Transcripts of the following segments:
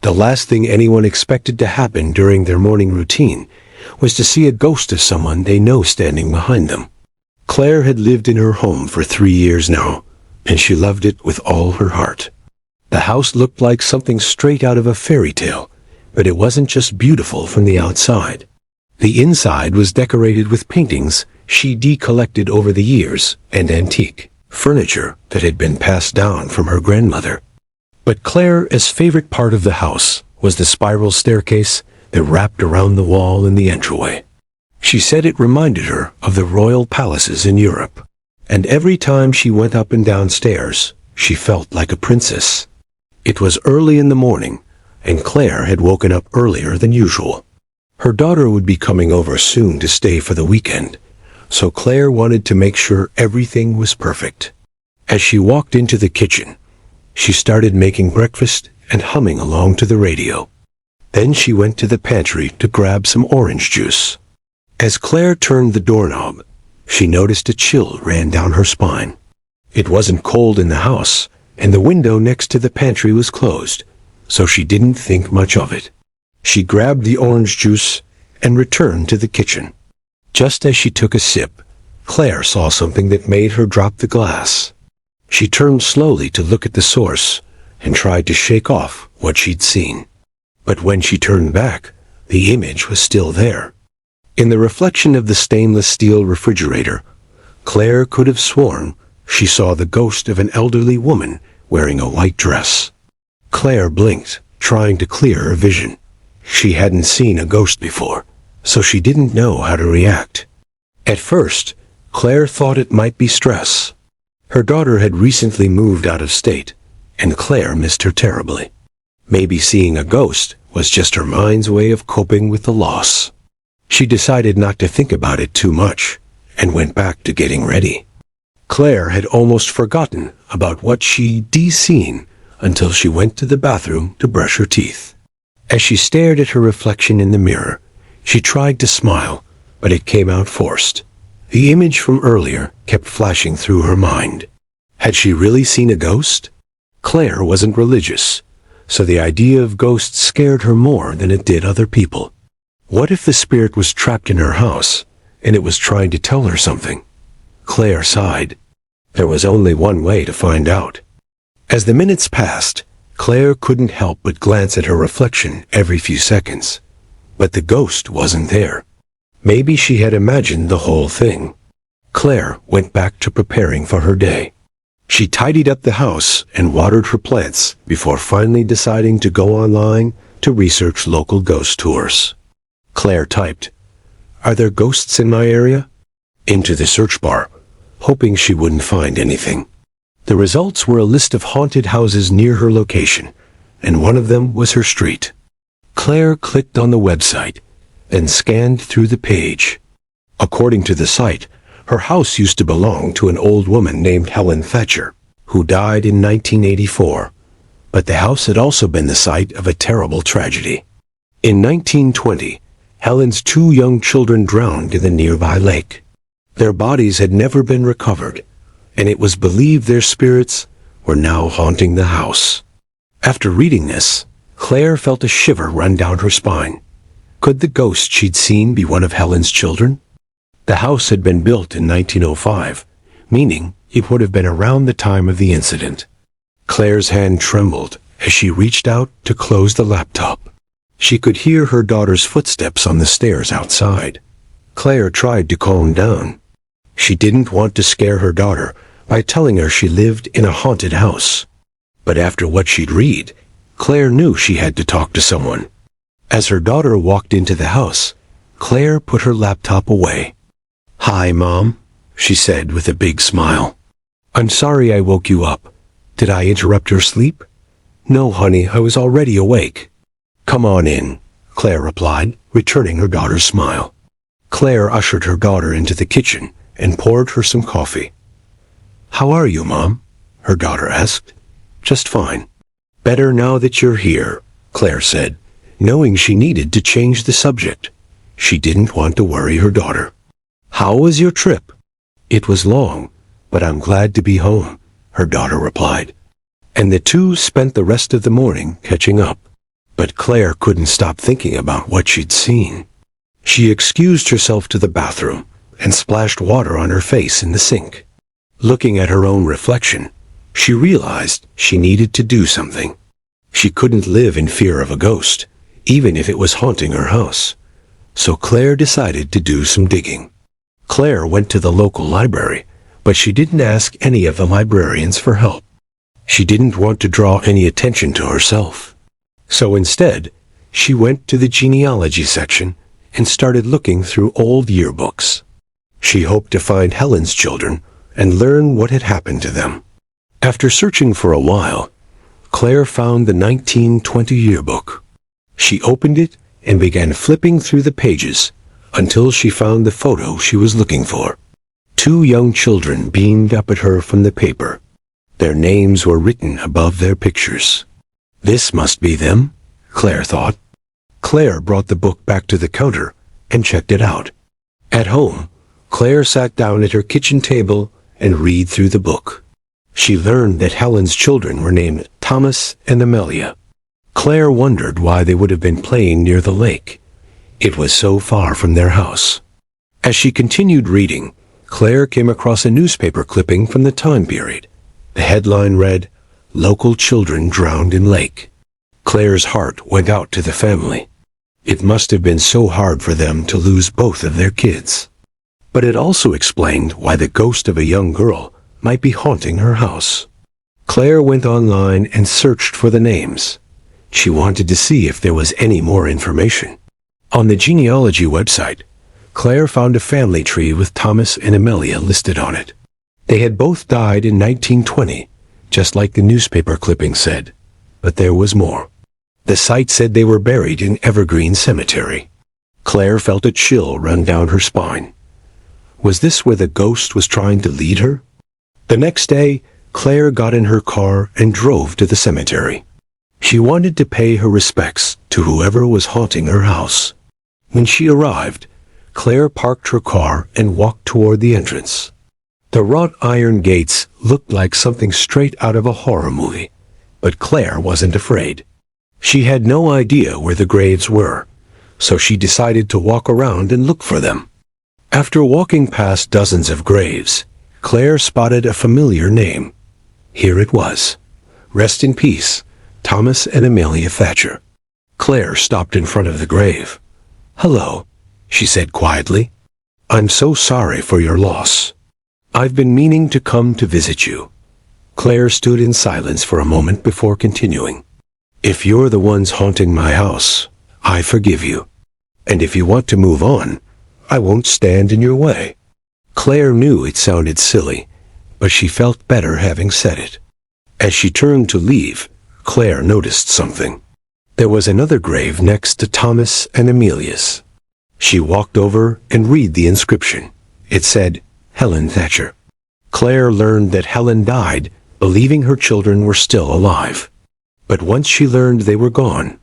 The last thing anyone expected to happen during their morning routine was to see a ghost of someone they know standing behind them. Claire had lived in her home for 3 years now, and she loved it with all her heart. The house looked like something straight out of a fairy tale, but it wasn't just beautiful from the outside. The inside was decorated with paintings she'd collected over the years and antique furniture that had been passed down from her grandmother. But Claire's favorite part of the house was the spiral staircase that wrapped around the wall in the entryway. She said it reminded her of the royal palaces in Europe, and every time she went up and down stairs, she felt like a princess. It was early in the morning, and Claire had woken up earlier than usual. Her daughter would be coming over soon to stay for the weekend, so Claire wanted to make sure everything was perfect. As she walked into the kitchen, she started making breakfast and humming along to the radio. Then she went to the pantry to grab some orange juice. As Claire turned the doorknob, she noticed a chill ran down her spine. It wasn't cold in the house, and the window next to the pantry was closed, so she didn't think much of it. She grabbed the orange juice and returned to the kitchen. Just as she took a sip, Claire saw something that made her drop the glass. She turned slowly to look at the source and tried to shake off what she'd seen. But when she turned back, the image was still there. In the reflection of the stainless steel refrigerator, Claire could have sworn she saw the ghost of an elderly woman wearing a white dress. Claire blinked, trying to clear her vision. She hadn't seen a ghost before, so she didn't know how to react. At first, Claire thought it might be stress. Her daughter had recently moved out of state, and Claire missed her terribly. Maybe seeing a ghost was just her mind's way of coping with the loss. She decided not to think about it too much, and went back to getting ready. Claire had almost forgotten about what she'd seen until she went to the bathroom to brush her teeth. As she stared at her reflection in the mirror, she tried to smile, but it came out forced. The image from earlier kept flashing through her mind. Had she really seen a ghost? Claire wasn't religious, so the idea of ghosts scared her more than it did other people. What if the spirit was trapped in her house, and it was trying to tell her something? Claire sighed. There was only one way to find out. As the minutes passed, Claire couldn't help but glance at her reflection every few seconds. But the ghost wasn't there. Maybe she had imagined the whole thing. Claire went back to preparing for her day. She tidied up the house and watered her plants before finally deciding to go online to research local ghost tours. Claire typed, "Are there ghosts in my area?" into the search bar, hoping she wouldn't find anything. The results were a list of haunted houses near her location, and one of them was her street. Claire clicked on the website, then scanned through the page. According to the site, her house used to belong to an old woman named Helen Thatcher, who died in 1984. But the house had also been the site of a terrible tragedy. In 1920, Helen's 2 young children drowned in the nearby lake. Their bodies had never been recovered, and it was believed their spirits were now haunting the house. After reading this, Claire felt a shiver run down her spine. Could the ghost she'd seen be one of Helen's children? The house had been built in 1905, meaning it would have been around the time of the incident. Claire's hand trembled as she reached out to close the laptop. She could hear her daughter's footsteps on the stairs outside. Claire tried to calm down. She didn't want to scare her daughter by telling her she lived in a haunted house. But after what she'd read, Claire knew she had to talk to someone. As her daughter walked into the house, Claire put her laptop away. "Hi, Mom," she said with a big smile. "I'm sorry I woke you up. Did I interrupt your sleep?" "No, honey, I was already awake." "Come on in," Claire replied, returning her daughter's smile. Claire ushered her daughter into the kitchen and poured her some coffee. "How are you, Mom?" her daughter asked. "Just fine." "Better now that you're here," Claire said, knowing she needed to change the subject. She didn't want to worry her daughter. "How was your trip?" "It was long, but I'm glad to be home," her daughter replied. And the two spent the rest of the morning catching up. But Claire couldn't stop thinking about what she'd seen. She excused herself to the bathroom and splashed water on her face in the sink. Looking at her own reflection, she realized she needed to do something. She couldn't live in fear of a ghost, even if it was haunting her house. So Claire decided to do some digging. Claire went to the local library, but she didn't ask any of the librarians for help. She didn't want to draw any attention to herself. So instead, she went to the genealogy section and started looking through old yearbooks. She hoped to find Helen's children and learn what had happened to them. After searching for a while, Claire found the 1920 yearbook. She opened it and began flipping through the pages until she found the photo she was looking for. Two young children beamed up at her from the paper. Their names were written above their pictures. This must be them, Claire thought. Claire brought the book back to the counter and checked it out. At home, Claire sat down at her kitchen table and read through the book. She learned that Helen's children were named Thomas and Amelia. Claire wondered why they would have been playing near the lake. It was so far from their house. As she continued reading, Claire came across a newspaper clipping from the time period. The headline read, "Local children drowned in lake." Claire's heart went out to the family. It must have been so hard for them to lose both of their kids. But it also explained why the ghost of a young girl might be haunting her house. Claire went online and searched for the names. She wanted to see if there was any more information. On the genealogy website, Claire found a family tree with Thomas and Amelia listed on it. They had both died in 1920, just like the newspaper clipping said. But there was more. The site said they were buried in Evergreen Cemetery. Claire felt a chill run down her spine. Was this where the ghost was trying to lead her? The next day, Claire got in her car and drove to the cemetery. She wanted to pay her respects to whoever was haunting her house. When she arrived, Claire parked her car and walked toward the entrance. The wrought iron gates looked like something straight out of a horror movie, but Claire wasn't afraid. She had no idea where the graves were, so she decided to walk around and look for them. After walking past dozens of graves, Claire spotted a familiar name. Here it was. Rest in peace, Thomas and Amelia Thatcher. Claire stopped in front of the grave. "Hello," she said quietly. "I'm so sorry for your loss. I've been meaning to come to visit you." Claire stood in silence for a moment before continuing. "If you're the ones haunting my house, I forgive you. And if you want to move on, I won't stand in your way." Claire knew it sounded silly, but she felt better having said it. As she turned to leave, Claire noticed something. There was another grave next to Thomas and Amelia's. She walked over and read the inscription. It said, "Helen Thatcher." Claire learned that Helen died, believing her children were still alive. But once she learned they were gone,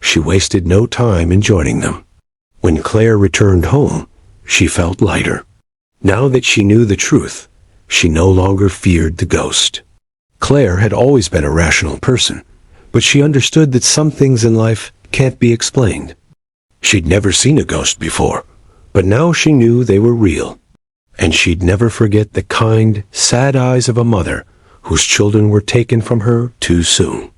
she wasted no time in joining them. When Claire returned home, she felt lighter. Now that she knew the truth, she no longer feared the ghost. Claire had always been a rational person, but she understood that some things in life can't be explained. She'd never seen a ghost before, but now she knew they were real. And she'd never forget the kind, sad eyes of a mother whose children were taken from her too soon.